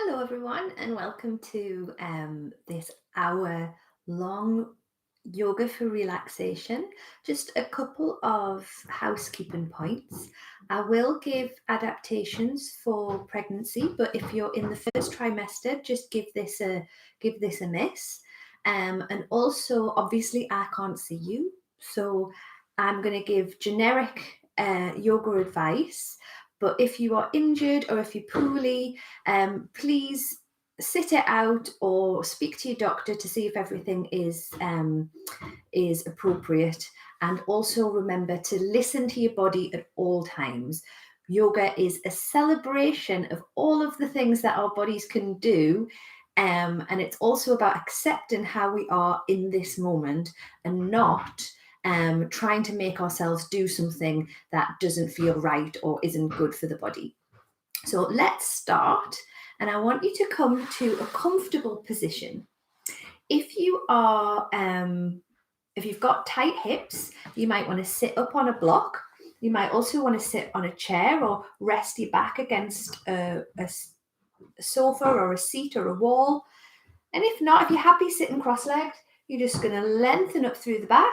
Hello, everyone, and welcome to this hour long yoga for relaxation. Just a couple of housekeeping points. I will give adaptations for pregnancy, but if you're in the first trimester, just give this a miss. And also, obviously, I can't see you, so I'm going to give generic yoga advice. But if you are injured or if you're poorly, please sit it out or speak to your doctor to see if everything is appropriate. And also remember to listen to your body at all times. Yoga is a celebration of all of the things that our bodies can do. And it's also about accepting how we are in this moment and not trying to make ourselves do something that doesn't feel right or isn't good for the body. So let's start. And I want you to come to a comfortable position. If you are, if you've got tight hips, you might want to sit up on a block. You might also want to sit on a chair or rest your back against a sofa or a seat or a wall. And if not, if you're happy sitting cross-legged, you're just going to lengthen up through the back,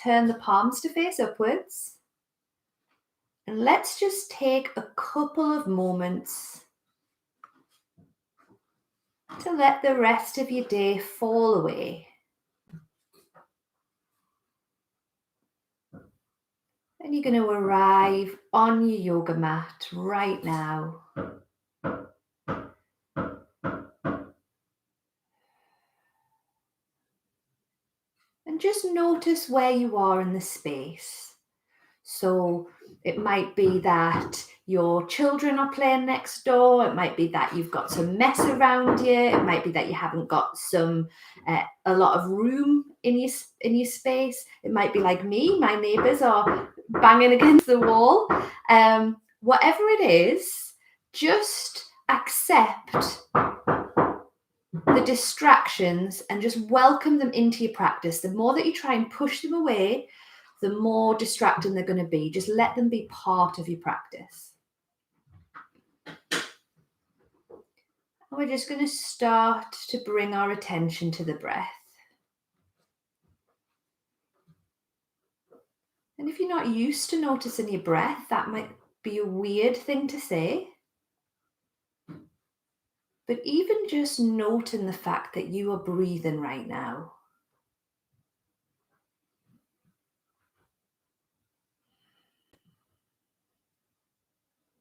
turn the palms to face upwards. And let's just take a couple of moments to let the rest of your day fall away. And you're going to arrive on your yoga mat right now. And just notice where you are in the space. So it might be that your children are playing next door. It might be that you've got some mess around you. It might be that you haven't got a lot of room in your space. It might be like me. My neighbours are banging against the wall. Whatever it is, just accept the distractions and just welcome them into your practice. The more that you try and push them away, the more distracting they're going to be. Just let them be part of your practice. And we're just going to start to bring our attention to the breath. And if you're not used to noticing your breath, that might be a weird thing to say. But even just noting the fact that you are breathing right now.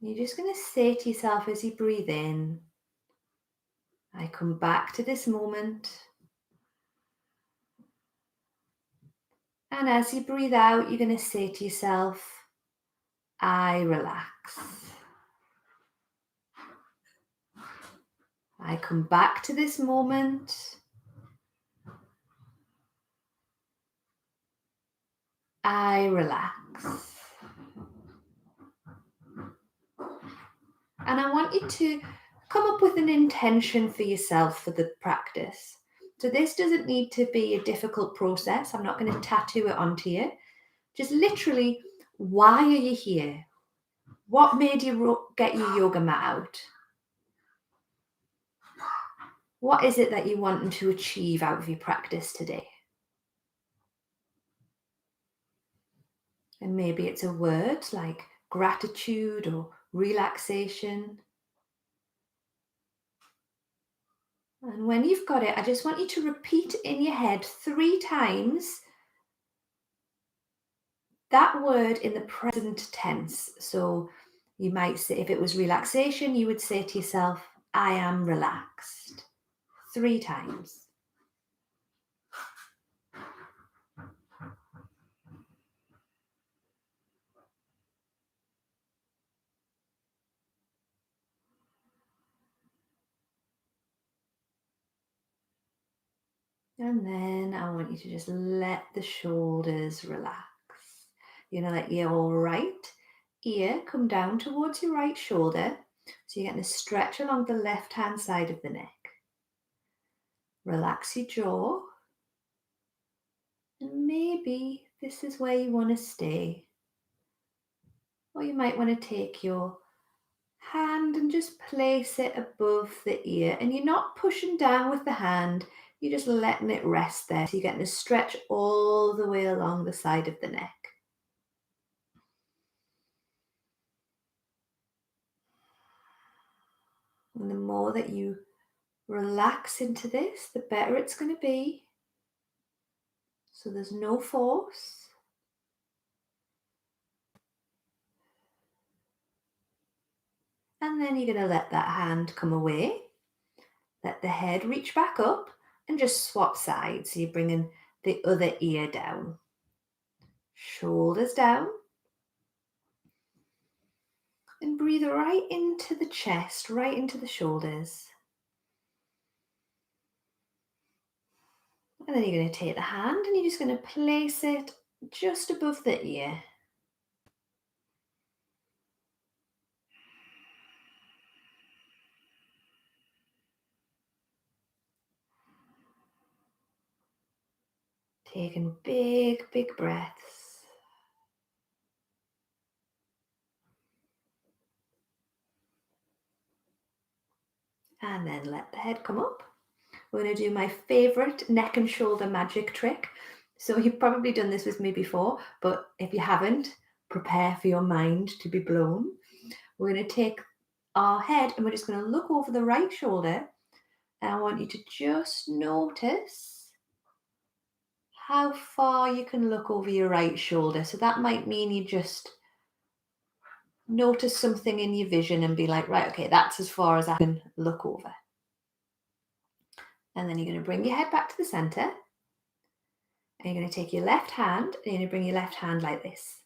You're just going to say to yourself as you breathe in, I come back to this moment. And as you breathe out, you're going to say to yourself, I relax. I come back to this moment. I relax. And I want you to come up with an intention for yourself for the practice. So this doesn't need to be a difficult process. I'm not going to tattoo it onto you. Just literally, why are you here? What made you get your yoga mat out? What is it that you're wanting to achieve out of your practice today? And maybe it's a word like gratitude or relaxation. And when you've got it, I just want you to repeat in your head 3 times that word in the present tense. So you might say, if it was relaxation, you would say to yourself, I am relaxed. 3 times. And then I want you to just let the shoulders relax. You're going to let your right ear come down towards your right shoulder. So you're getting a stretch along the left-hand side of the neck. Relax your jaw. And maybe this is where you want to stay. Or you might want to take your hand and just place it above the ear. And you're not pushing down with the hand, you're just letting it rest there. So you're getting a stretch all the way along the side of the neck. And the more that you relax into this, the better it's going to be. So there's no force. And then you're going to let that hand come away. Let the head reach back up and just swap sides. So you're bringing the other ear down. Shoulders down. And breathe right into the chest, right into the shoulders. And then you're going to take the hand and you're just going to place it just above the ear. Taking big, big breaths. And then let the head come up. We're going to do my favorite neck and shoulder magic trick. So you've probably done this with me before, but if you haven't, prepare for your mind to be blown. We're going to take our head and we're just going to look over the right shoulder. And I want you to just notice how far you can look over your right shoulder. So that might mean you just notice something in your vision and be like, right, okay, that's as far as I can look over. And then you're going to bring your head back to the center. And you're going to take your left hand and you're going to bring your left hand like this.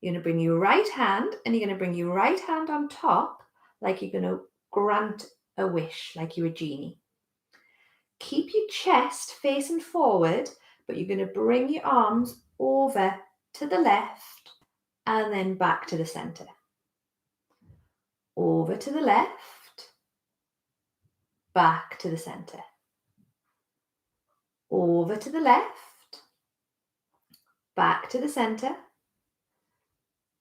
You're going to bring your right hand and you're going to bring your right hand on top like you're going to grant a wish, like you're a genie. Keep your chest facing forward, but you're going to bring your arms over to the left and then back to the center. Over to the left, back to the center. Over to the left, back to the center.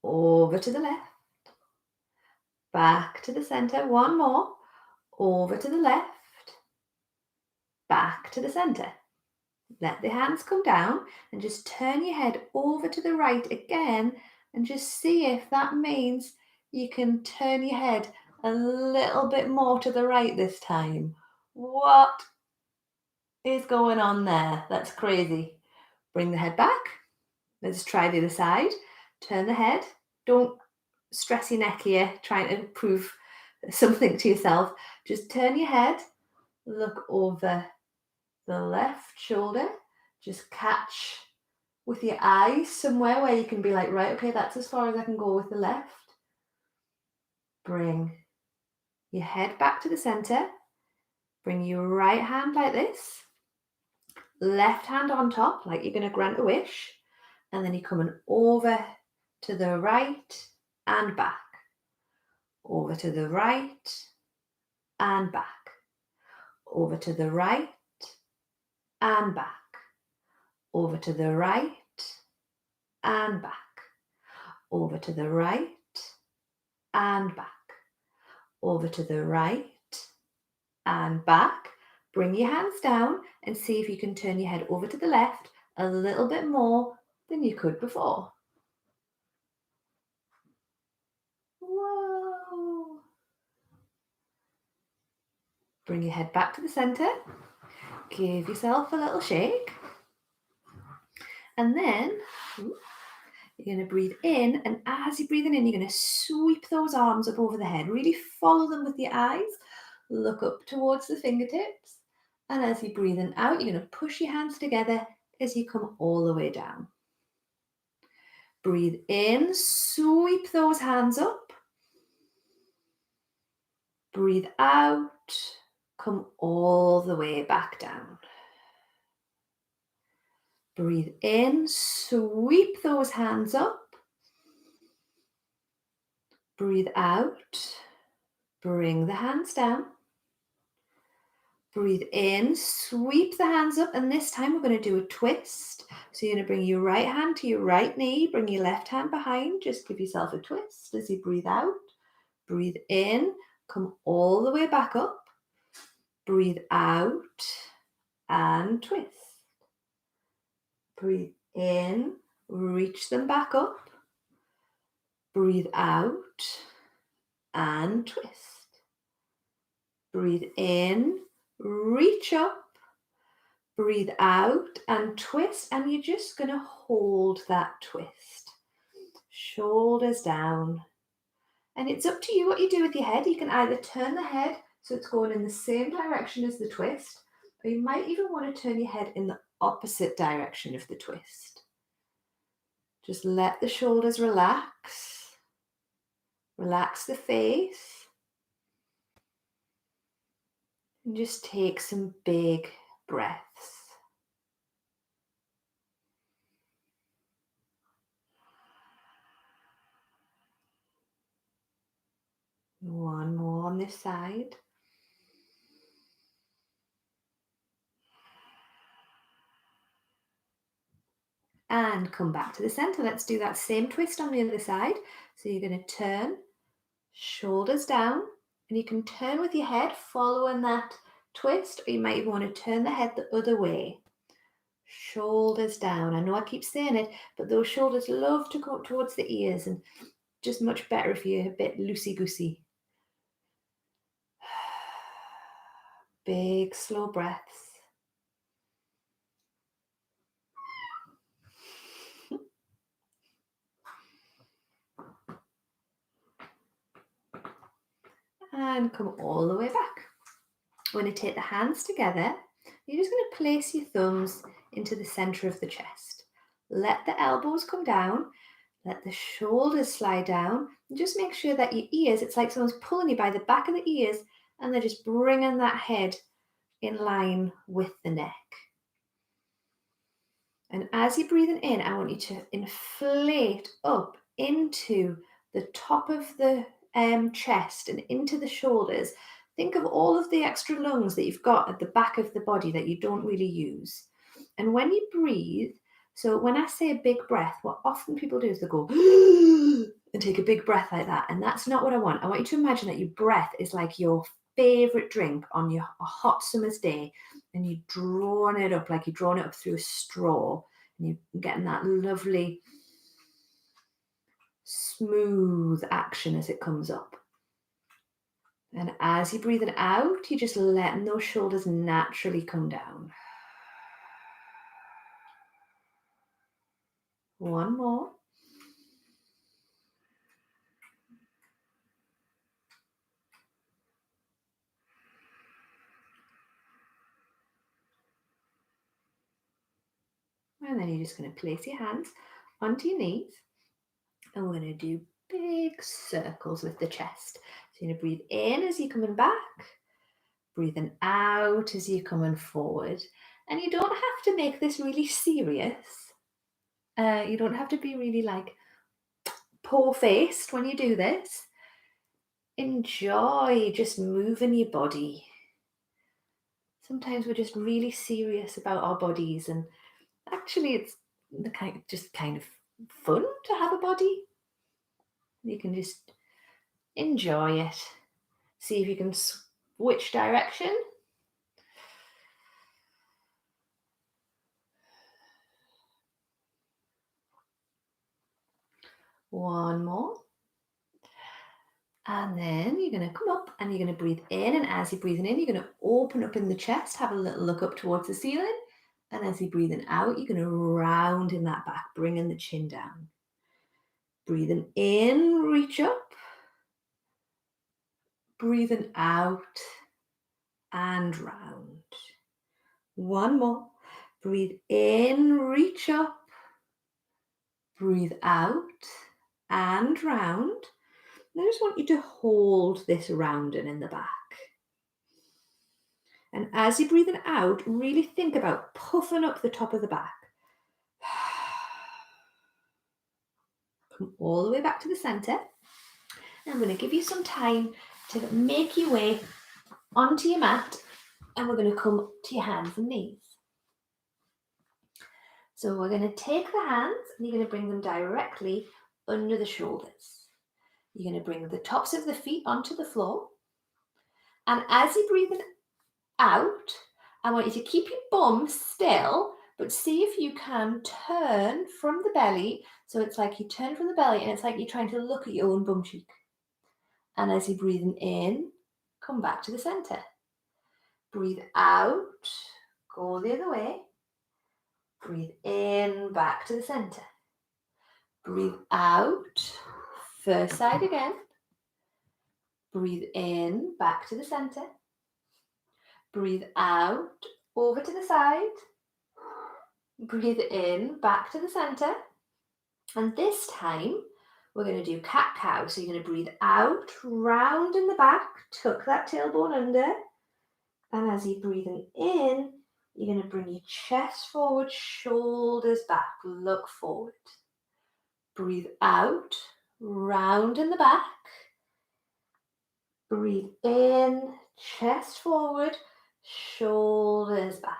Over to the left, back to the center. One more. Over to the left, back to the center. Let the hands come down and just turn your head over to the right again and just see if that means you can turn your head a little bit more to the right this time. What is going on there? That's crazy. Bring the head back. Let's try the other side. Turn the head. Don't stress your neck here trying to prove something to yourself. Just turn your head. Look over the left shoulder. Just catch with your eyes somewhere where you can be like, right, okay, that's as far as I can go with the left. Bring your head back to the center. Bring your right hand like this. Left hand on top, like you're going to grant a wish. And then you're coming over to the right and back. Over to the right and back. Over to the right and back. Over to the right and back. Over to the right and back. Over to the right and back. Bring your hands down and see if you can turn your head over to the left a little bit more than you could before. Whoa. Bring your head back to the center. Give yourself a little shake. And then you're going to breathe in. And as you're breathing in, you're going to sweep those arms up over the head. Really follow them with your eyes. Look up towards the fingertips. And as you're breathing out, you're going to push your hands together as you come all the way down. Breathe in, sweep those hands up. Breathe out, come all the way back down. Breathe in, sweep those hands up. Breathe out, bring the hands down. Breathe in, sweep the hands up, and this time we're going to do a twist. So you're going to bring your right hand to your right knee, bring your left hand behind, just give yourself a twist as you breathe out. Breathe in, come all the way back up. Breathe out and twist. Breathe in, reach them back up. Breathe out and twist. Breathe in, reach up. Breathe out and twist, and you're just going to hold that twist. Shoulders down. And it's up to you what you do with your head. You can either turn the head so it's going in the same direction as the twist, or you might even want to turn your head in the opposite direction of the twist. Just let the shoulders relax. Relax the face. And just take some big breaths. One more on this side. And come back to the center. Let's do that same twist on the other side. So you're going to turn, shoulders down, and you can turn with your head following that twist, or you might even want to turn the head the other way. Shoulders down. I know I keep saying it, but those shoulders love to go up towards the ears, and just much better if you're a bit loosey-goosey. Big, slow breaths. And come all the way back. We're going to take the hands together. You're just going to place your thumbs into the center of the chest. Let the elbows come down. Let the shoulders slide down. And just make sure that your ears, it's like someone's pulling you by the back of the ears, and they're just bringing that head in line with the neck. And as you're breathing in, I want you to inflate up into the top of the chest and into the shoulders. Think of all of the extra lungs that you've got at the back of the body that you don't really use. And when you breathe, so when I say a big breath, what often people do is they go and take a big breath like that. And that's not what I want. I want you to imagine that your breath is like your favorite drink on a hot summer's day, and you're drawing it up like you're drawing it up through a straw, and you're getting that lovely smooth action as it comes up. And as you're breathing out, you're just letting those shoulders naturally come down. One more. And then you're just going to place your hands onto your knees, and we're going to do big circles with the chest. So you're going to breathe in as you're coming back, breathing out as you're coming forward. And you don't have to make this really serious. You don't have to be really like poor-faced when you do this. Enjoy just moving your body. Sometimes we're just really serious about our bodies, and actually it's just kind of fun to have a body. You can just enjoy it. See if you can switch direction. One more. And then you're going to come up and you're going to breathe in. And as you're breathing in, you're going to open up in the chest, have a little look up towards the ceiling. And as you're breathing out, you're going to round in that back, bringing the chin down. Breathing in, reach up. Breathing out and round. One more. Breathe in, reach up. Breathe out and round. And I just want you to hold this rounding in the back. And as you're breathing out, really think about puffing up the top of the back. Come all the way back to the center. And I'm going to give you some time to make your way onto your mat. And we're going to come to your hands and knees. So we're going to take the hands and you're going to bring them directly under the shoulders. You're going to bring the tops of the feet onto the floor. And as you're breathing out, I want you to keep your bum still, but see if you can turn from the belly. So it's like you turn from the belly and it's like you're trying to look at your own bum cheek. And as you're breathing in, come back to the center. Breathe out, go the other way. Breathe in, back to the center. Breathe out, first side again. Breathe in, back to the center. Breathe out, over to the side. Breathe in, back to the center. And this time, we're going to do cat-cow. So you're going to breathe out, round in the back, tuck that tailbone under. And as you're breathing in, you're going to bring your chest forward, shoulders back, look forward. Breathe out, round in the back. Breathe in, chest forward, shoulders back.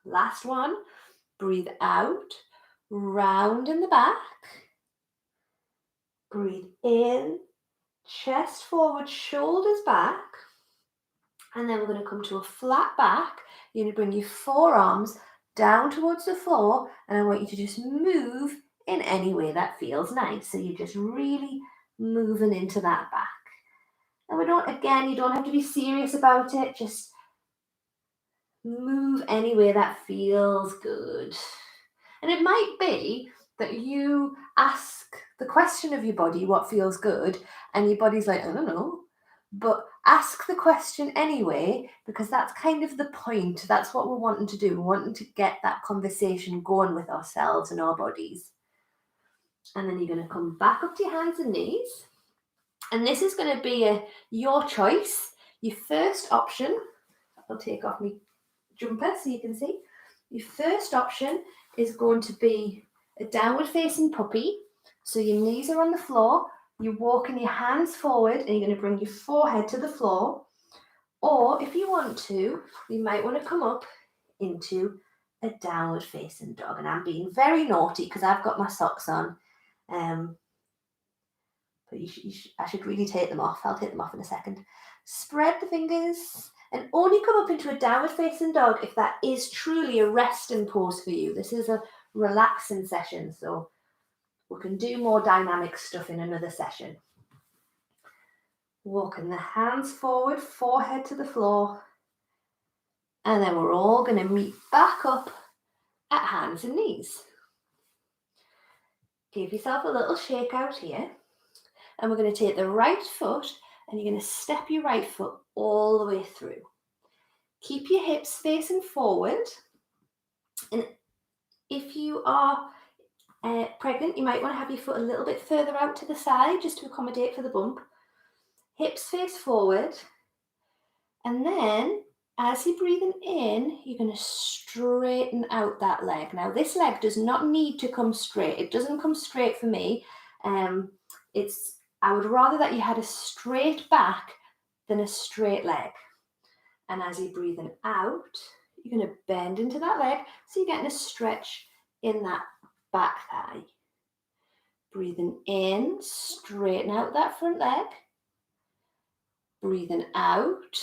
Last one. Breathe out, round in the back. Breathe in, chest forward, shoulders back. And then we're going to come to a flat back. You're going to bring your forearms down towards the floor. And I want you to just move in any way that feels nice. So you're just really moving into that back. And you don't have to be serious about it. Just move any way that feels good. And it might be that you ask the question of your body, what feels good? And your body's like, I don't know. But ask the question anyway, because that's kind of the point. That's what we're wanting to do. We're wanting to get that conversation going with ourselves and our bodies. And then you're going to come back up to your hands and knees. And this is going to be your choice. Your first option, I'll take off my jumper so you can see. Your first option is going to be a downward facing puppy. So your knees are on the floor. You're walking your hands forward and you're going to bring your forehead to the floor. Or if you want to, you might want to come up into a downward facing dog. And I'm being very naughty because I've got my socks on. But I should really take them off. I'll take them off in a second. Spread the fingers and only come up into a downward facing dog if that is truly a resting pose for you. This is a relaxing session, so we can do more dynamic stuff in another session. Walking the hands forward, forehead to the floor. And then we're all going to meet back up at hands and knees. Give yourself a little shake out here. And we're going to take the right foot and you're going to step your right foot all the way through. Keep your hips facing forward. And if you are pregnant, you might want to have your foot a little bit further out to the side just to accommodate for the bump. Hips face forward. And then as you're breathing in, you're going to straighten out that leg. Now, this leg does not need to come straight. It doesn't come straight for me. I would rather that you had a straight back than a straight leg. And as you're breathing out, you're going to bend into that leg. So you're getting a stretch in that back thigh. Breathing in, straighten out that front leg. Breathing out,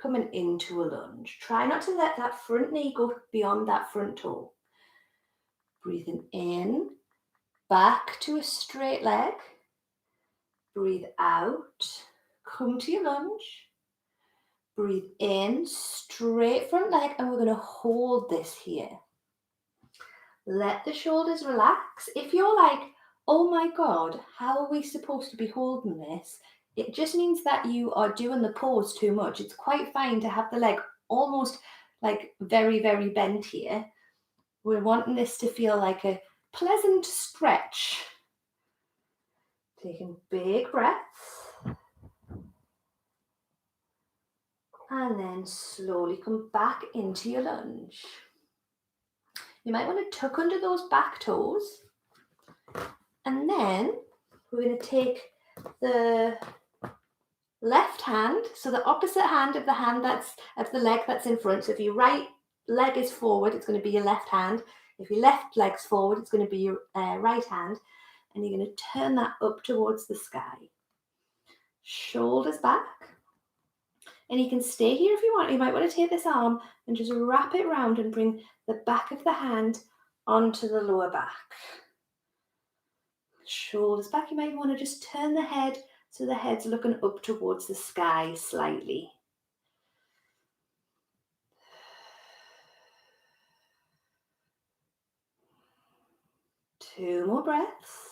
coming into a lunge. Try not to let that front knee go beyond that front toe. Breathing in, back to a straight leg. Breathe out, come to your lunge. Breathe in, straight front leg, and we're going to hold this here. Let the shoulders relax. If you're like, oh my God, how are we supposed to be holding this? It just means that you are doing the pose too much. It's quite fine to have the leg almost like very, very bent here. We're wanting this to feel like a pleasant stretch. Taking big breaths. And then slowly come back into your lunge. You might want to tuck under those back toes. And then we're going to take the left hand, so the opposite hand of the leg that's in front. So if your right leg is forward, it's going to be your left hand. If your left leg's forward, it's going to be your right hand. And you're going to turn that up towards the sky. shoulders back. And you can stay here if you want. You might want to take this arm and just wrap it around and bring the back of the hand onto the lower back. Shoulders back. You might want to just turn the head so the head's looking up towards the sky slightly. Two more breaths.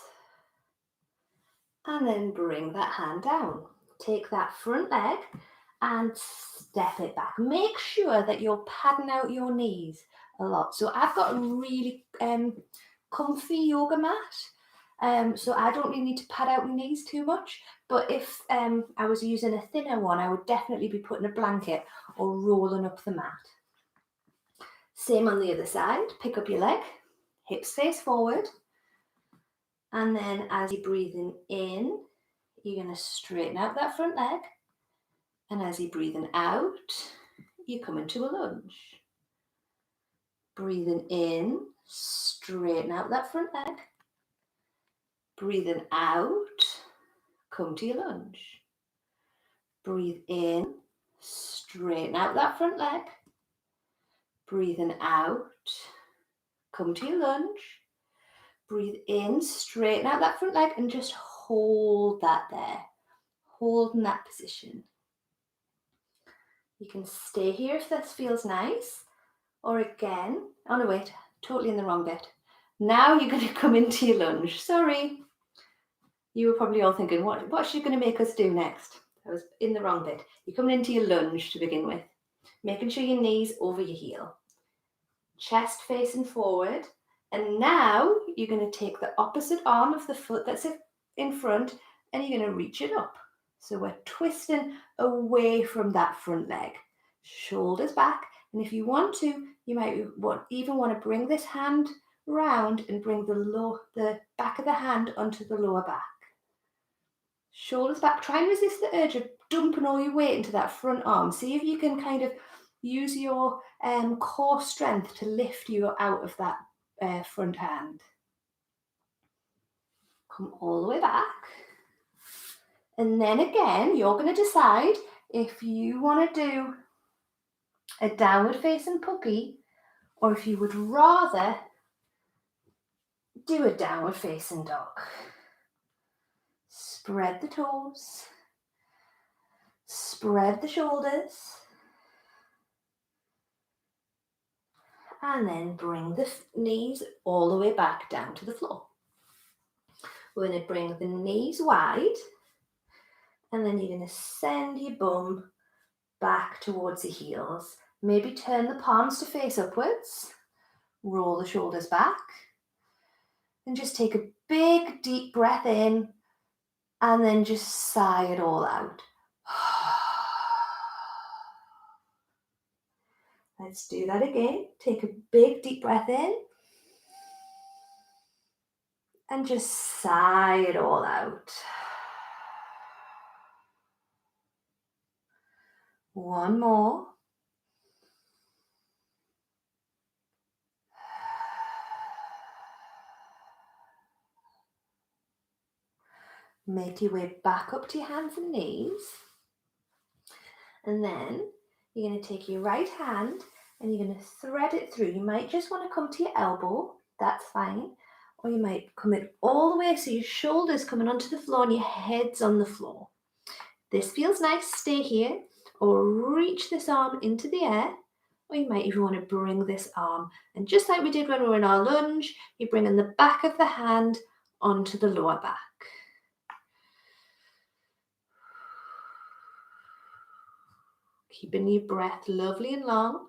And then bring that hand down. Take that front leg and step it back. Make sure that you're padding out your knees a lot. So I've got a really comfy yoga mat. So I don't really need to pad out my knees too much. But if I was using a thinner one, I would definitely be putting a blanket or rolling up the mat. Same on the other side. Pick up your leg, hips face forward. And then as you're breathing in, you're going to straighten out that front leg. And as you're breathing out, you come into a lunge. Breathing in, straighten out that front leg. Breathing out, come to your lunge. Breathe in, straighten out that front leg. Breathing out, come to your lunge. Breathe in, straighten out that front leg and just hold that there. Hold in that position. You can stay here if this feels nice. Or again, oh no wait, totally in the wrong bit. Now you're going to come into your lunge. Sorry. You were probably all thinking, what's she going to make us do next? I was in the wrong bit. You're coming into your lunge to begin with. Making sure your knees over your heel. Chest facing forward. And now you're going to take the opposite arm of the foot that's in front and you're going to reach it up. So we're twisting away from that front leg. Shoulders back. And if you want to, you might even want to bring this hand round and bring the back of the hand onto the lower back. Shoulders back. Try and resist the urge of dumping all your weight into that front arm. See if you can kind of use your core strength to lift you out of that front hand. Come all the way back. And then again, you're going to decide if you want to do a downward facing puppy or if you would rather do a downward facing dog. Spread the toes. Spread the shoulders. And then bring the knees all the way back down to the floor. We're going to bring the knees wide. And then you're going to send your bum back towards the heels. Maybe turn the palms to face upwards. Roll the shoulders back. And just take a big deep breath in. And then just sigh it all out. Let's do that again. Take a big deep breath in. And just sigh it all out. One more. Make your way back up to your hands and knees. And then you're going to take your right hand and you're going to thread it through. You might just want to come to your elbow. That's fine. Or you might come in all the way so your shoulders coming onto the floor and your head's on the floor. This feels nice. Stay here. Or reach this arm into the air. Or you might even want to bring this arm. And just like we did when we were in our lunge, you're bringing the back of the hand onto the lower back. Keeping your breath lovely and long.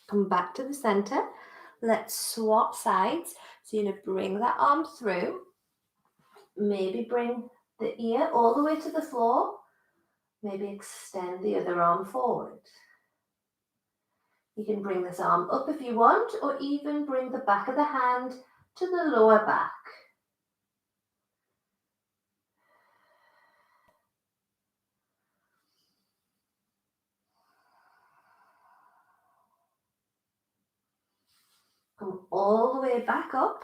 Come back to the center. Let's swap sides. So you're going to bring that arm through. Maybe bring the ear all the way to the floor. Maybe extend the other arm forward. You can bring this arm up if you want, or even bring the back of the hand to the lower back. Come all the way back up.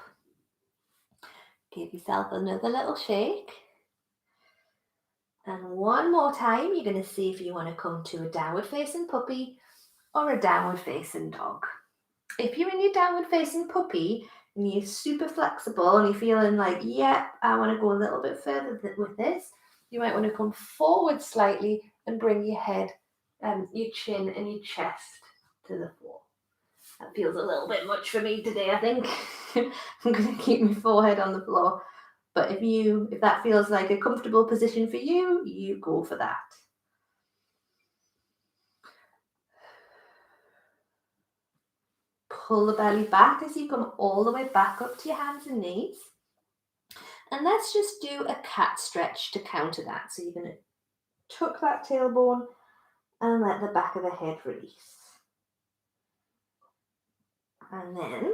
Give yourself another little shake. And one more time, you're going to see if you want to come to a downward facing puppy or a downward facing dog. If you're in your downward facing puppy and you're super flexible and you're feeling like, yeah, I want to go a little bit further with this, you might want to come forward slightly and bring your head, your chin and your chest to the floor. That feels a little bit much for me today, I think. I'm going to keep my forehead on the floor. But if that feels like a comfortable position for you, you go for that. Pull the belly back as you come all the way back up to your hands and knees. And let's just do a cat stretch to counter that. So you're going to tuck that tailbone and let the back of the head release. And then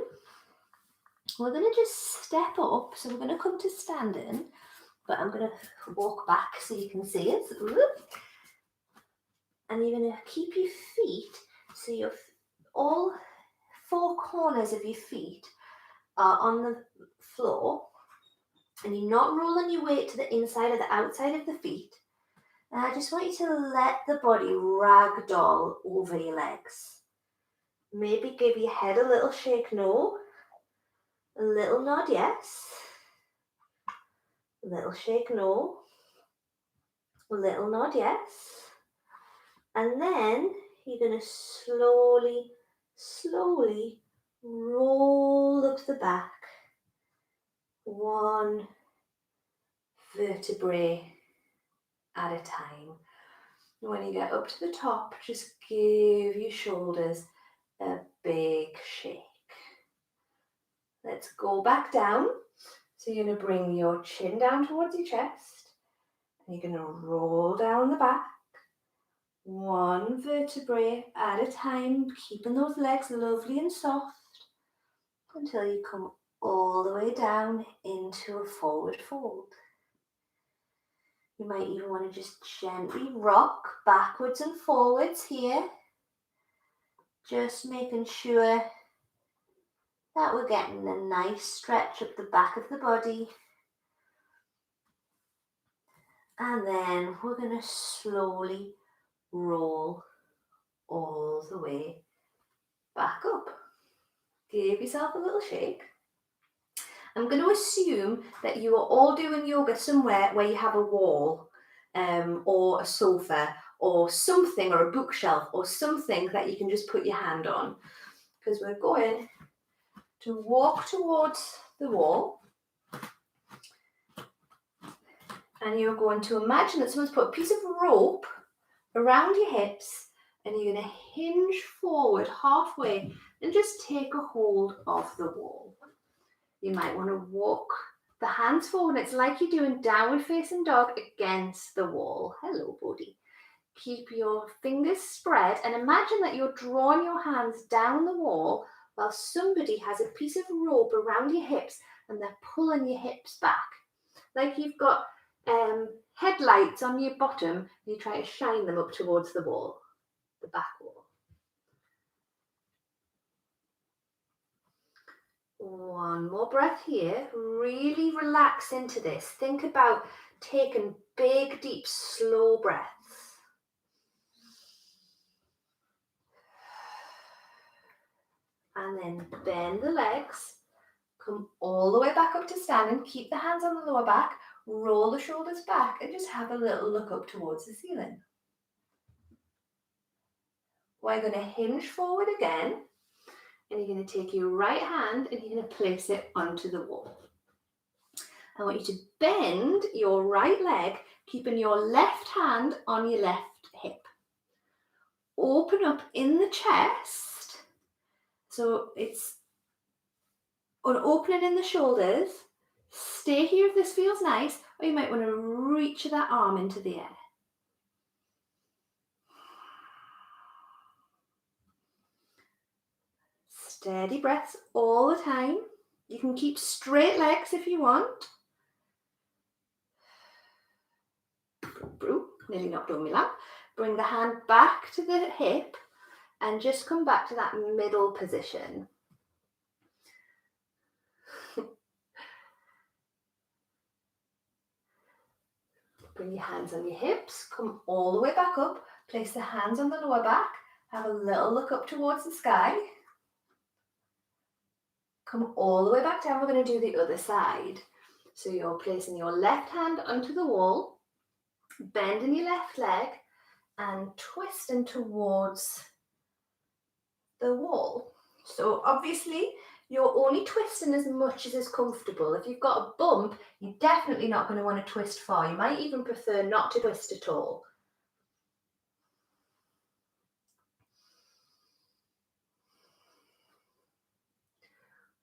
we're going to just step up. So we're going to come to standing, but I'm going to walk back so you can see it. And you're going to keep your feet, so all four corners of your feet are on the floor, and you're not rolling your weight to the inside or the outside of the feet. And I just want you to let the body ragdoll over your legs. Maybe give your head a little shake no, a little nod yes, a little shake no, a little nod yes. And then you're going to slowly roll up the back, one vertebrae at a time. When you get up to the top, just give your shoulders a big shake. Let's go back down. So you're going to bring your chin down towards your chest, and you're going to roll down the back, one vertebrae at a time, keeping those legs lovely and soft until you come all the way down into a forward fold. You might even want to just gently rock backwards and forwards here, just making sure that we're getting a nice stretch up the back of the body. And then we're going to slowly roll all the way back up. Give yourself a little shake. I'm going to assume that you are all doing yoga somewhere where you have a wall or a sofa or something, or a bookshelf or something that you can just put your hand on, because we're going to walk towards the wall, and you're going to imagine that someone's put a piece of rope around your hips, and you're going to hinge forward halfway and just take a hold of the wall. You might want to walk the hands forward. It's like you're doing downward facing dog against the wall. Hello, buddy. Keep your fingers spread and imagine that you're drawing your hands down the wall while somebody has a piece of rope around your hips and they're pulling your hips back. Like you've got headlights on your bottom and you try to shine them up towards the wall, the back wall. One more breath here. Really relax into this. Think about taking big, deep, slow breaths. And then bend the legs. Come all the way back up to standing. Keep the hands on the lower back. Roll the shoulders back and just have a little look up towards the ceiling. We're going to hinge forward again. And you're going to take your right hand and you're going to place it onto the wall. I want you to bend your right leg, keeping your left hand on your left hip. Open up in the chest. So it's an opening in the shoulders. Stay here if this feels nice, or you might want to reach that arm into the air. Steady breaths all the time. You can keep straight legs if you want. Nearly knocked over my lap. Bring the hand back to the hip and just come back to that middle position. Bring your hands on your hips, come all the way back up, place the hands on the lower back, have a little look up towards the sky. Come all the way back down, we're going to do the other side. So you're placing your left hand onto the wall, bending your left leg and twisting towards the wall. So obviously you're only twisting as much as is comfortable. If you've got a bump, you're definitely not going to want to twist far. You might even prefer not to twist at all.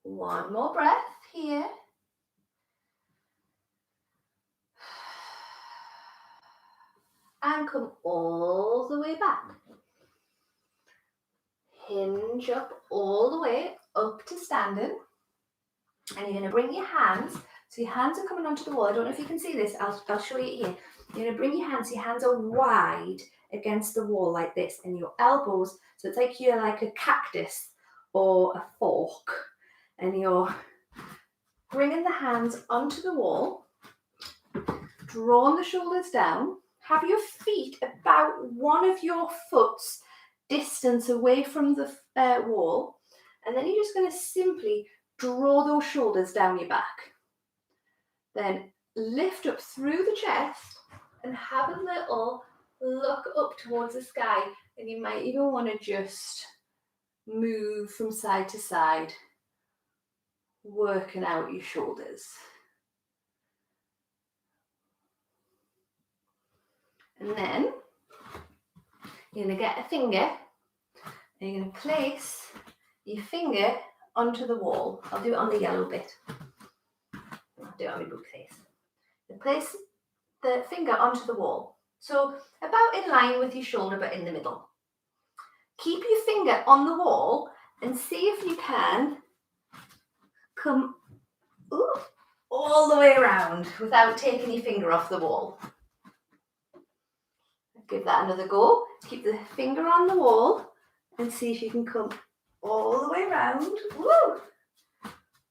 One more breath here. And come all the way back. Hinge up all the way up to standing. And you're going to bring your hands, so your hands are coming onto the wall. I don't know if you can see this, I'll show you here. You're going to bring your hands are wide against the wall like this, and your elbows, so it's like you're like a cactus or a fork, and you're bringing the hands onto the wall, drawing the shoulders down, have your feet about one of your foot's distance away from the wall, and then you're just going to simply draw those shoulders down your back. Then lift up through the chest and have a little look up towards the sky, and you might even want to just move from side to side, working out your shoulders. And then you're going to get a finger and you're going to place your finger onto the wall. I'll do it on the yellow bit. I'll do it on my book face. And place the finger onto the wall. So about in line with your shoulder, but in the middle. Keep your finger on the wall and see if you can come all the way around without taking your finger off the wall. Give that another go. Keep the finger on the wall and see if you can come all the way around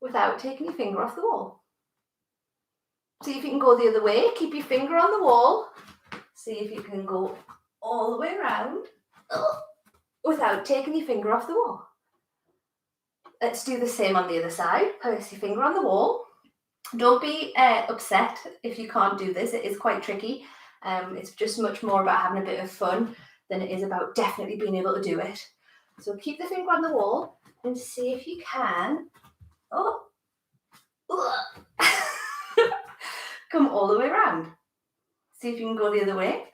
without taking your finger off the wall. See if you can go the other way. Keep your finger on the wall. See if you can go all the way around without taking your finger off the wall. Let's do the same on the other side. Place your finger on the wall. Don't be upset if you can't do this. It is quite tricky. It's just much more about having a bit of fun than it is about definitely being able to do it. So keep the finger on the wall and see if you can come all the way around. See if you can go the other way.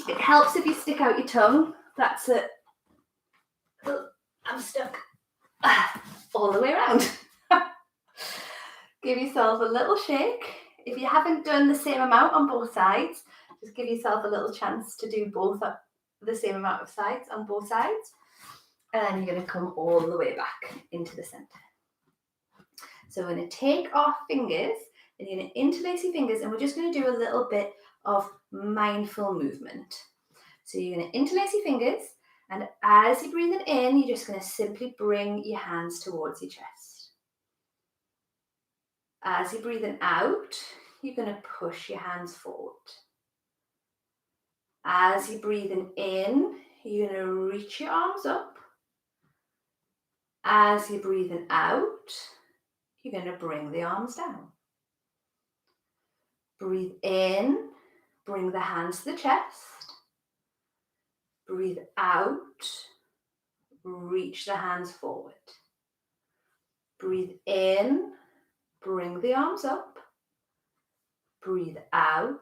It helps if you stick out your tongue. That's it. I'm stuck. All the way around. Give yourself a little shake. If you haven't done the same amount on both sides, just give yourself a little chance to do both at the same amount of sides on both sides. And then you're going to come all the way back into the center. So we're going to take our fingers and you're going to interlace your fingers, and we're just going to do a little bit of mindful movement. So you're going to interlace your fingers, and as you're breathing in, you're just going to simply bring your hands towards your chest. As you're breathing out, you're going to push your hands forward. As you're breathing in, you're going to reach your arms up. As you're breathing out, you're going to bring the arms down. Breathe in, bring the hands to the chest. Breathe out, reach the hands forward. Breathe in, bring the arms up. Breathe out,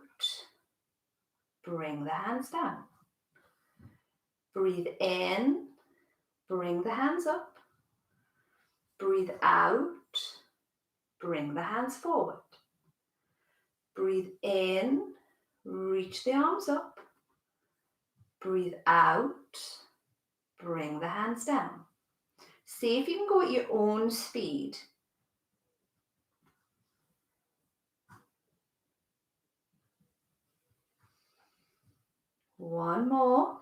bring the hands down. Breathe in, bring the hands up. Breathe out, bring the hands forward. Breathe in, reach the arms up. Breathe out, bring the hands down. See if you can go at your own speed. One more.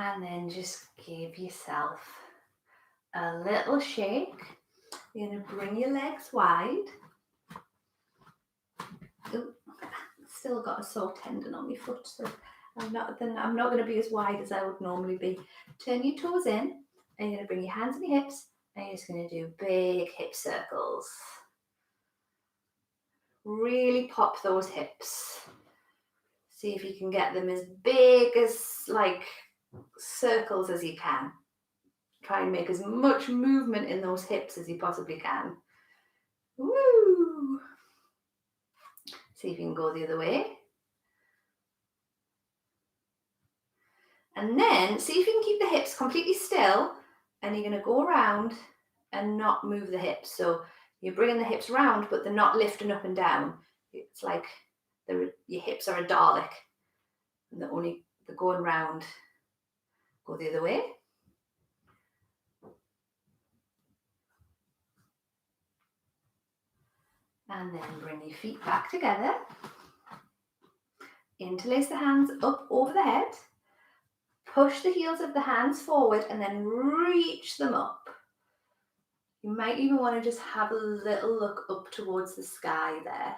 And then just give yourself a little shake. You're going to bring your legs wide. Ooh, still got a sore tendon on my foot, so I'm not going to be as wide as I would normally be. Turn your toes in, and you're going to bring your hands on your hips, and you're just going to do big hip circles. Really pop those hips. See if you can get them as big as like circles as you can. Try and make as much movement in those hips as you possibly can. Woo! See if you can go the other way. And then see if you can keep the hips completely still, and you're going to go around and not move the hips. So you're bringing the hips round, but they're not lifting up and down. It's like your hips are a Dalek, and they're going round. Go the other way. And then bring your feet back together. Interlace the hands up over the head. Push the heels of the hands forward and then reach them up. You might even want to just have a little look up towards the sky there.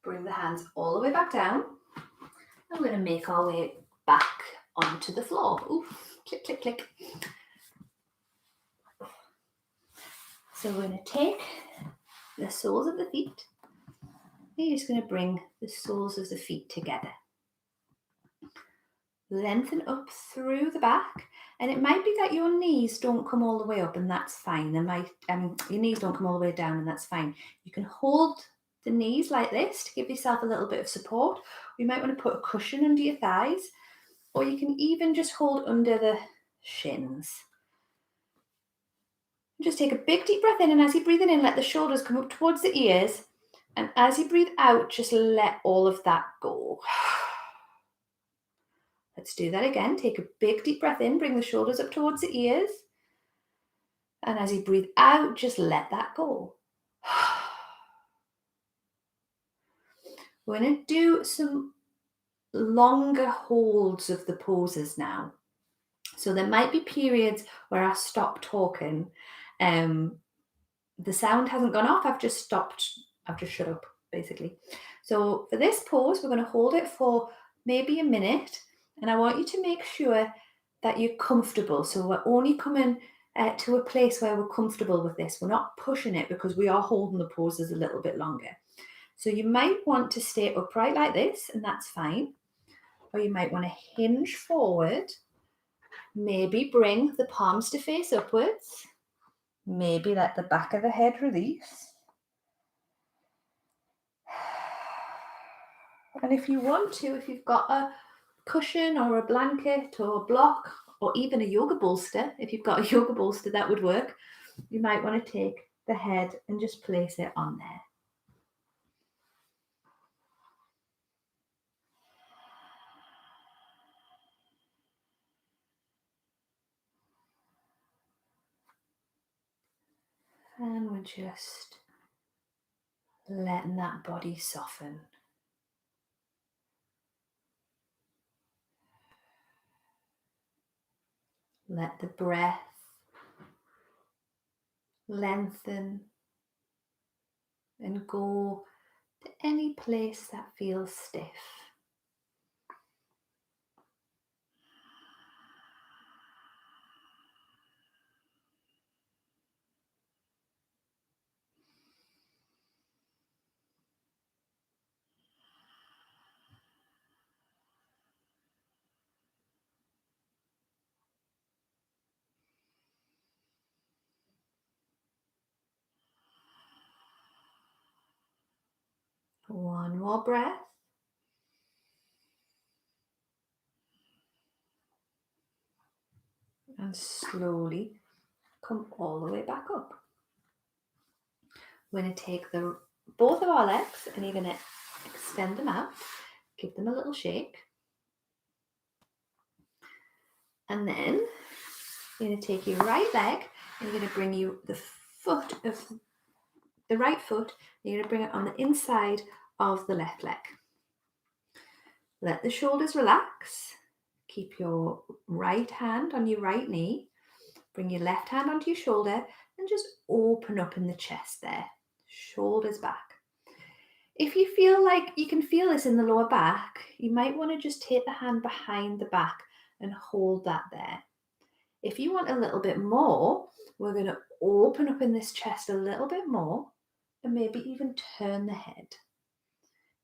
Bring the hands all the way back down. And we're going to make our way back onto the floor. Oof, click, click, click. So we're going to take the soles of the feet. You're just going to bring the soles of the feet together. Lengthen up through the back, and it might be that your knees don't come all the way up, and that's fine. Your knees don't come all the way down, and that's fine. You can hold the knees like this to give yourself a little bit of support. You might want to put a cushion under your thighs, or you can even just hold under the shins. Just take a big deep breath in, and as you're breathing in, let the shoulders come up towards the ears, and as you breathe out, just let all of that go. Let's do that again. Take a big deep breath in, bring the shoulders up towards the ears, and as you breathe out, just let that go. We're going to do some longer holds of the poses now. So there might be periods where I stop talking. The sound hasn't gone off. I've just shut up, basically. So for this pose, we're going to hold it for maybe a minute. And I want you to make sure that you're comfortable. So we're only coming to a place where we're comfortable with this. We're not pushing it because we are holding the poses a little bit longer. So you might want to stay upright like this, and that's fine. Or you might want to hinge forward. Maybe bring the palms to face upwards. Maybe let the back of the head release. And if you want to, if you've got a cushion or a blanket or a block or even a yoga bolster, if you've got a yoga bolster, that would work. You might want to take the head and just place it on there. And we're just letting that body soften. Let the breath lengthen and go to any place that feels stiff. One more breath. And slowly come all the way back up. We're going to take both of our legs and you're going to extend them out, give them a little shake. And then you're going to take your right leg and you're going to bring the right foot, you're going to bring it on the inside of the left leg. Let the shoulders relax. Keep your right hand on your right knee. Bring your left hand onto your shoulder and just open up in the chest there. Shoulders back. If you feel like you can feel this in the lower back, you might want to just take the hand behind the back and hold that there. If you want a little bit more, we're going to open up in this chest a little bit more and maybe even turn the head.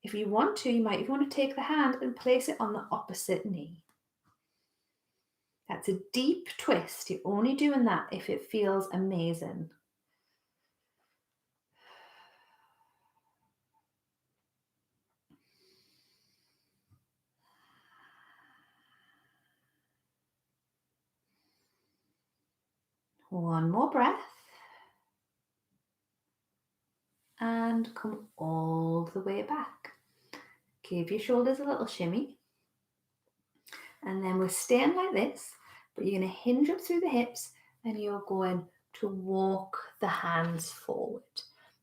If you want to, you might even want to take the hand and place it on the opposite knee. That's a deep twist. You're only doing that if it feels amazing. One more breath. And come all the way back. Give your shoulders a little shimmy. And then we're staying like this, but you're going to hinge up through the hips and you're going to walk the hands forward.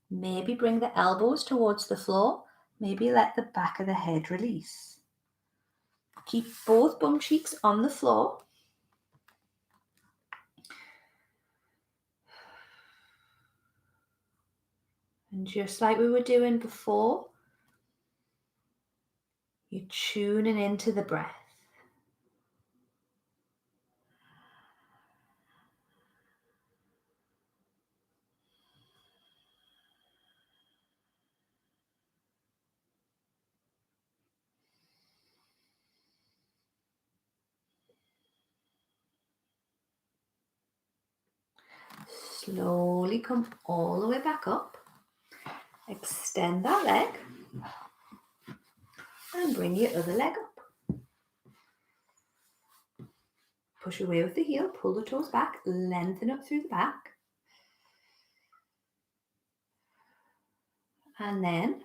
Maybe bring the elbows towards the floor. Maybe let the back of the head release. Keep both bum cheeks on the floor. And just like we were doing before, you're tuning into the breath. Slowly come all the way back up. Extend that leg. And bring your other leg up. Push away with the heel, pull the toes back, lengthen up through the back. And then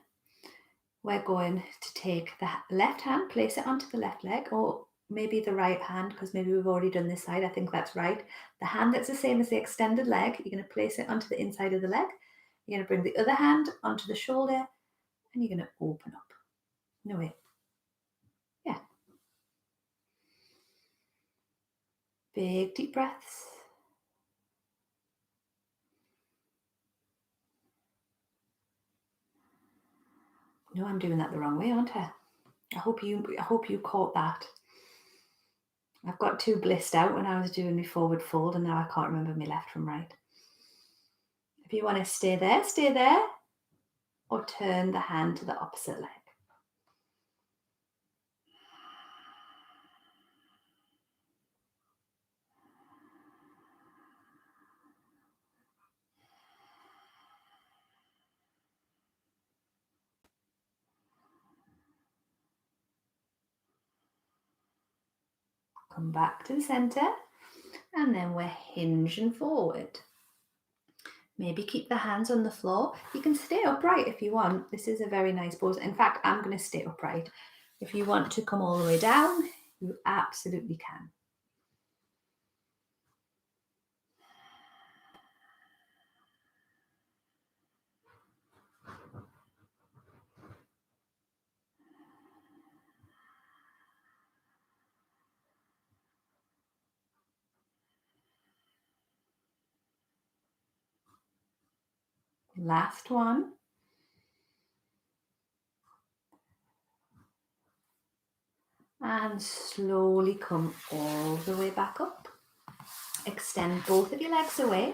we're going to take the left hand, place it onto the left leg, or maybe the right hand, because maybe we've already done this side. I think that's right. The hand that's the same as the extended leg, you're going to place it onto the inside of the leg. You're going to bring the other hand onto the shoulder, and you're going to open up. No, wait. Yeah. Big deep breaths. No, I'm doing that the wrong way, aren't I? I hope you caught that. I've got too blissed out when I was doing my forward fold, and now I can't remember my left from right. If you want to stay there, or turn the hand to the opposite leg. Come back to the center, and then we're hinging forward. Maybe keep the hands on the floor. You can stay upright if you want. This is a very nice pose. In fact, I'm going to stay upright. If you want to come all the way down, you absolutely can. Last one. And slowly come all the way back up. Extend both of your legs away.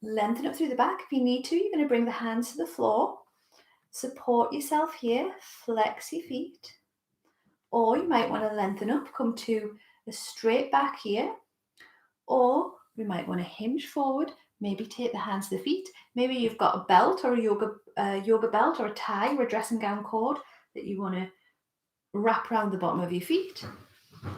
Lengthen up through the back. If you need to, you're going to bring the hands to the floor. Support yourself here. Flex your feet. Or you might want to lengthen up, come to a straight back here. Or we might want to hinge forward, maybe take the hands to the feet. Maybe you've got a belt or a yoga belt or a tie or a dressing gown cord that you want to wrap around the bottom of your feet.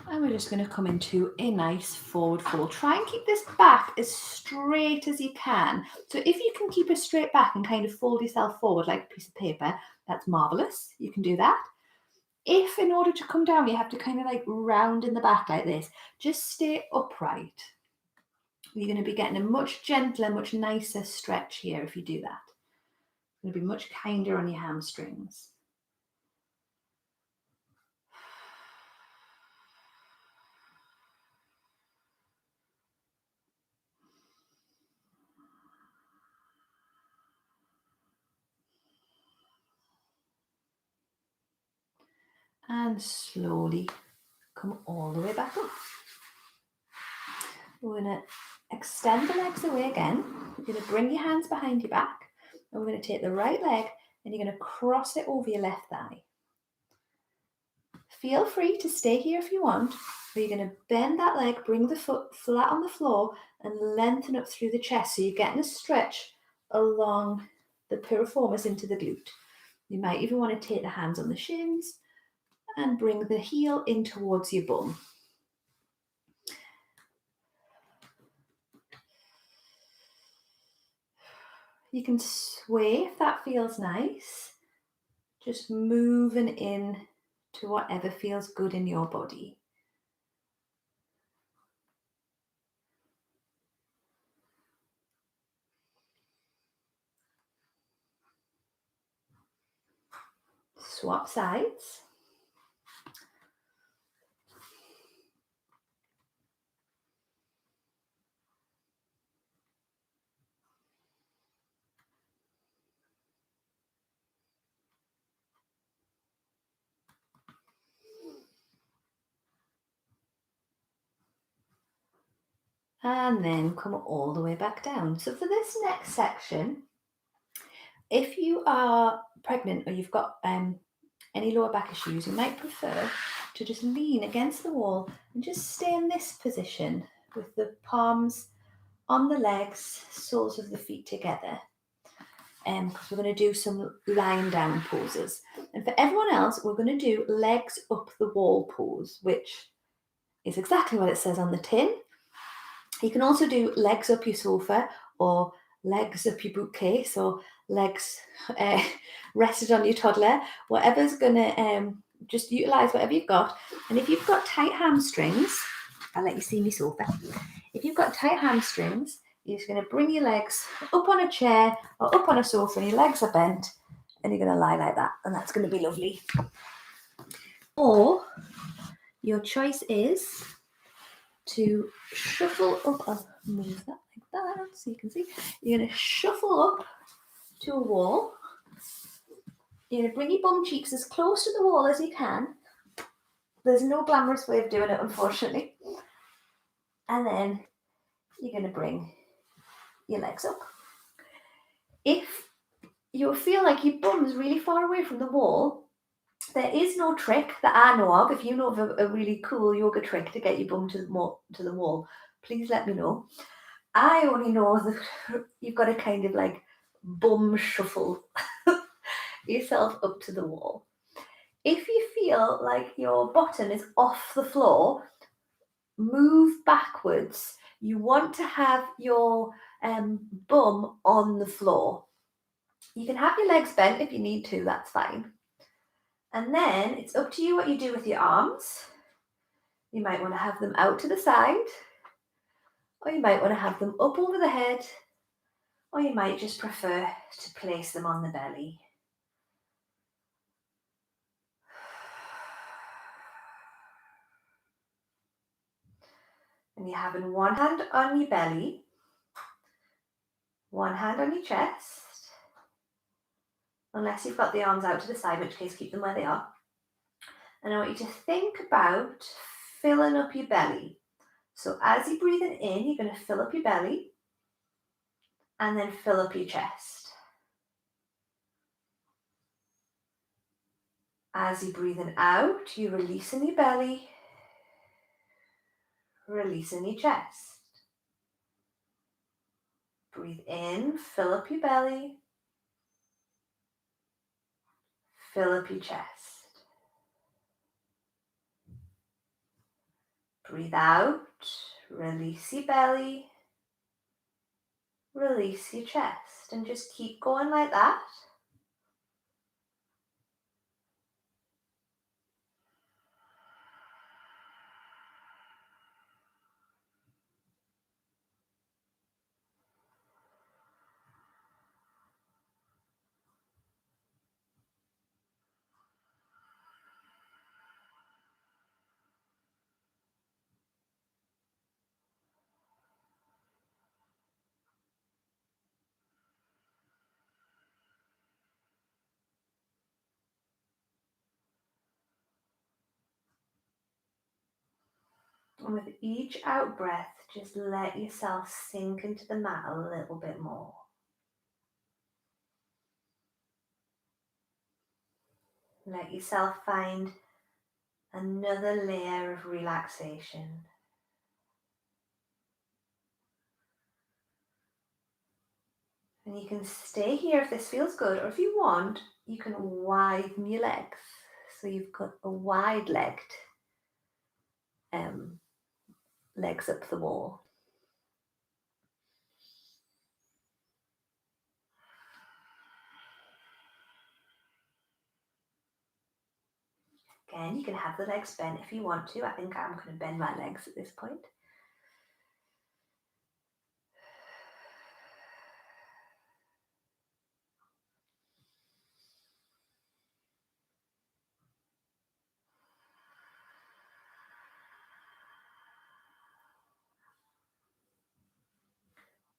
And we're just going to come into a nice forward fold. Try and keep this back as straight as you can. So if you can keep a straight back and kind of fold yourself forward like a piece of paper, that's marvelous. You can do that. If in order to come down, you have to kind of like round in the back like this, just stay upright. You're going to be getting a much gentler, much nicer stretch here if you do that. It's going to be much kinder on your hamstrings. And slowly come all the way back up. We're going to extend the legs away again. You're going to bring your hands behind your back, and we're going to take the right leg and you're going to cross it over your left thigh. Feel free to stay here if you want, but you're going to bend that leg, bring the foot flat on the floor and lengthen up through the chest, so you're getting a stretch along the piriformis into the glute. You might even want to take the hands on the shins and bring the heel in towards your bum. You can sway if that feels nice, just moving in to whatever feels good in your body. Swap sides. And then come all the way back down. So for this next section, if you are pregnant or you've got any lower back issues, you might prefer to just lean against the wall and just stay in this position with the palms on the legs, soles of the feet together. Because we're going to do some lying down poses. And for everyone else, we're going to do legs up the wall pose, which is exactly what it says on the tin. You can also do legs up your sofa, or legs up your bookcase, or legs rested on your toddler. Whatever's going to just utilize whatever you've got. And if you've got tight hamstrings, I'll let you see me sofa. If you've got tight hamstrings, you're just going to bring your legs up on a chair or up on a sofa, and your legs are bent, and you're going to lie like that, and that's going to be lovely. Or your choice is to shuffle up. I'll move that like that so you can see. You're going to shuffle up to a wall. You're going to bring your bum cheeks as close to the wall as you can. There's no glamorous way of doing it, unfortunately. And then you're going to bring your legs up. If you feel like your bum's really far away from the wall, there is no trick that I know of. If you know of a really cool yoga trick to get your bum to the wall, please let me know. I only know that you've got to kind of like bum shuffle yourself up to the wall. If you feel like your bottom is off the floor, move backwards. You want to have your bum on the floor. You can have your legs bent if you need to, that's fine. And then it's up to you what you do with your arms. You might want to have them out to the side, or you might want to have them up over the head, or you might just prefer to place them on the belly. And you're having one hand on your belly, one hand on your chest, unless you've got the arms out to the side, in which case keep them where they are. And I want you to think about filling up your belly. So as you're breathing in, you're going to fill up your belly and then fill up your chest. As you're breathing out, you're releasing your belly, releasing your chest. Breathe in, fill up your belly, fill up your chest. Breathe out, release your belly, release your chest, and just keep going like that. And with each out breath, just let yourself sink into the mat a little bit more. Let yourself find another layer of relaxation. And you can stay here if this feels good, or if you want, you can widen your legs. So you've got a wide-legged legs up the wall. Again, you can have the legs bent if you want to. I think I'm going to bend my legs at this point.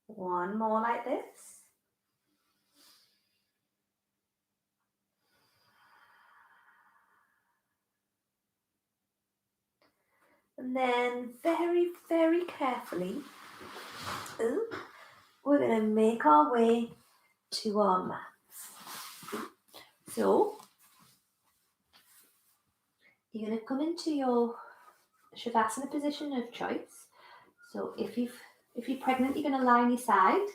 One more like this. And then very, very carefully, we're going to make our way to our mats. So you're going to come into your Shavasana position of choice. So if you're pregnant, you're going to lie on your side.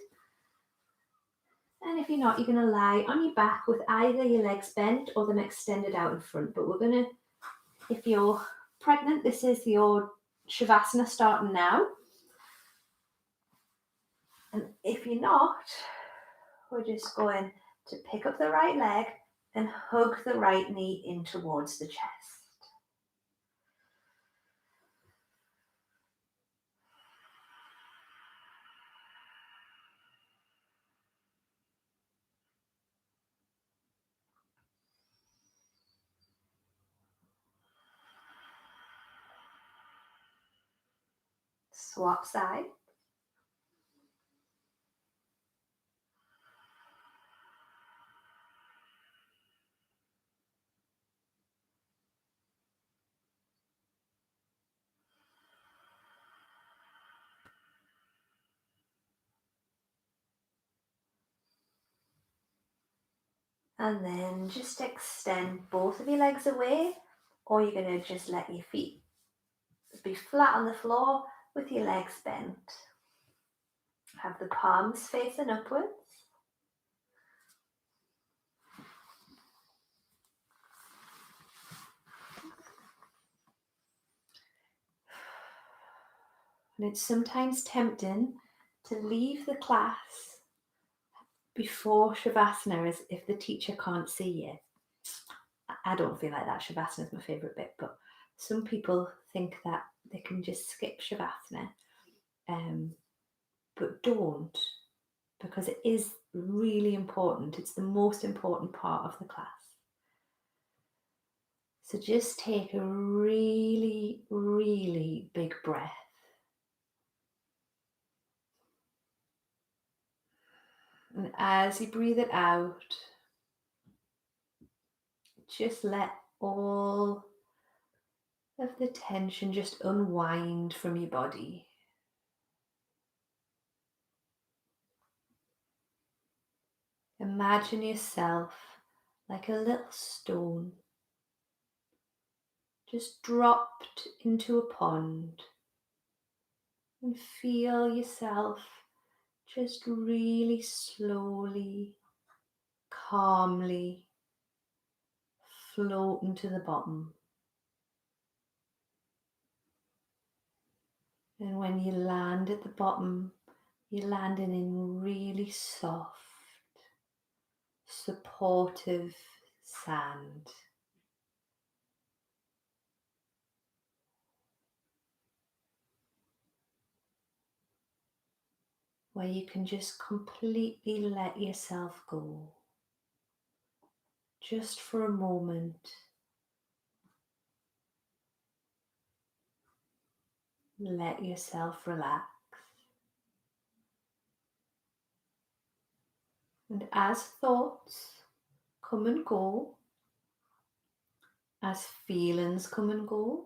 And if you're not, you're going to lie on your back with either your legs bent or them extended out in front. But we're going to, if you're pregnant, this is your Shavasana starting now. And if you're not, we're just going to pick up the right leg and hug the right knee in towards the chest. Swap side. And then just extend both of your legs away, or you're going to just let your feet be flat on the floor with your legs bent. Have the palms facing upwards. And it's sometimes tempting to leave the class before Shavasana as if the teacher can't see you. I don't feel like that. Shavasana is my favourite bit, but some people think that they can just skip Shavasana, but don't, because it is really important. It's the most important part of the class. So just take a really, really big breath. And as you breathe it out, just let all of the tension just unwind from your body. Imagine yourself like a little stone just dropped into a pond, and feel yourself just really slowly, calmly floating to the bottom. And when you land at the bottom, you're landing in really soft, supportive sand. Where you can just completely let yourself go. Just for a moment. Let yourself relax. And as thoughts come and go, as feelings come and go,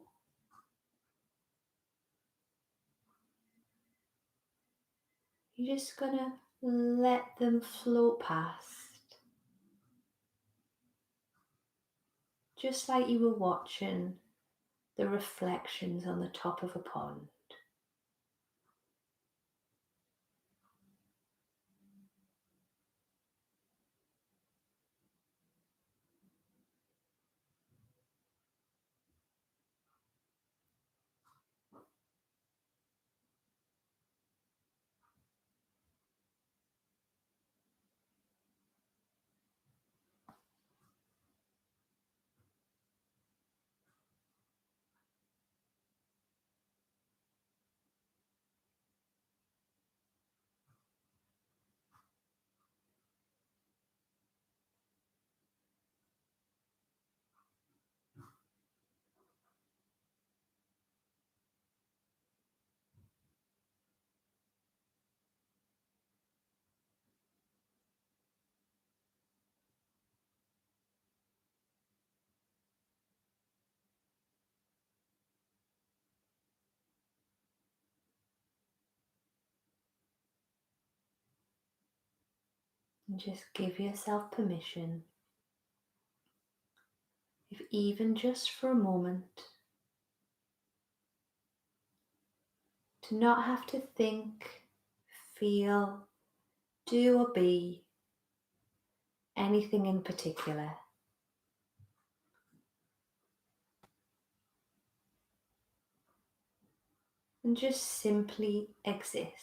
You're just going to let them float past, just like you were watching the reflections on the top of a pond. And just give yourself permission, if even just for a moment, to not have to think, feel, do or be anything in particular. And just simply exist.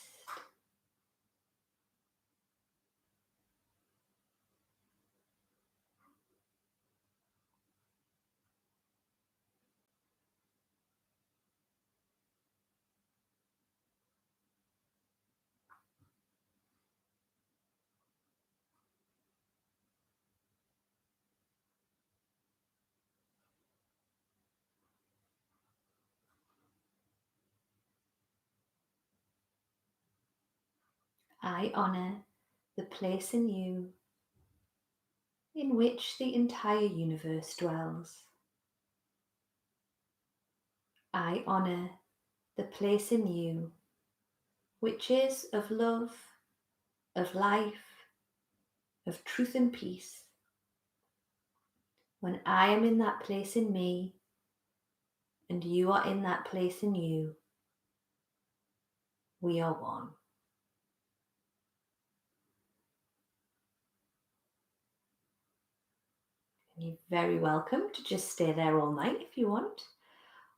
I honour the place in you in which the entire universe dwells. I honour the place in you which is of love, of life, of truth and peace. When I am in that place in me, and you are in that place in you, we are one. And you're very welcome to just stay there all night if you want.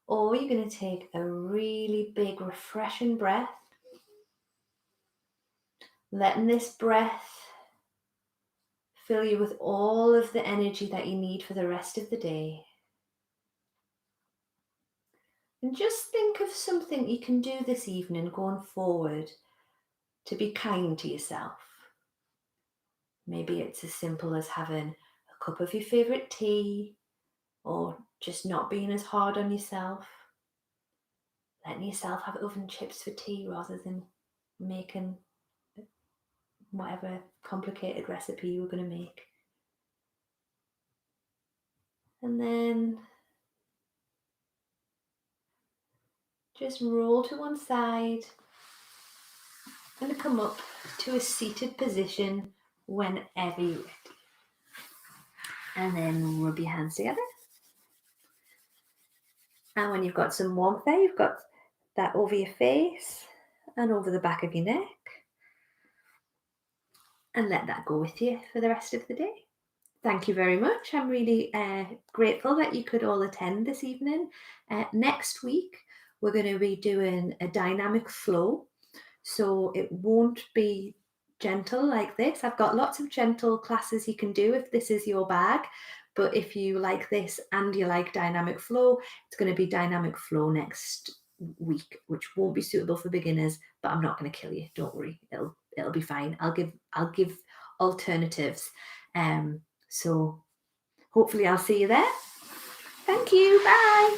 Or you're going to take a really big, refreshing breath, letting this breath fill you with all of the energy that you need for the rest of the day. And just think of something you can do this evening going forward to be kind to yourself. Maybe it's as simple as having a cup of your favourite tea, or just not being as hard on yourself. Letting yourself have oven chips for tea rather than making whatever complicated recipe you were going to make. And then just roll to one side and come up to a seated position whenever you're ready. And then rub your hands together. And when you've got some warmth there, you've got that over your face and over the back of your neck. And let that go with you for the rest of the day. Thank you very much. I'm really grateful that you could all attend this evening. Next week, we're going to be doing a dynamic flow. So it won't be gentle like this. I've got lots of gentle classes you can do if this is your bag. But if you like this and you like dynamic flow, it's going to be dynamic flow next week, which won't be suitable for beginners, but I'm not going to kill you. Don't worry. It'll be fine. I'll give alternatives. So hopefully I'll see you there. Thank you. Bye.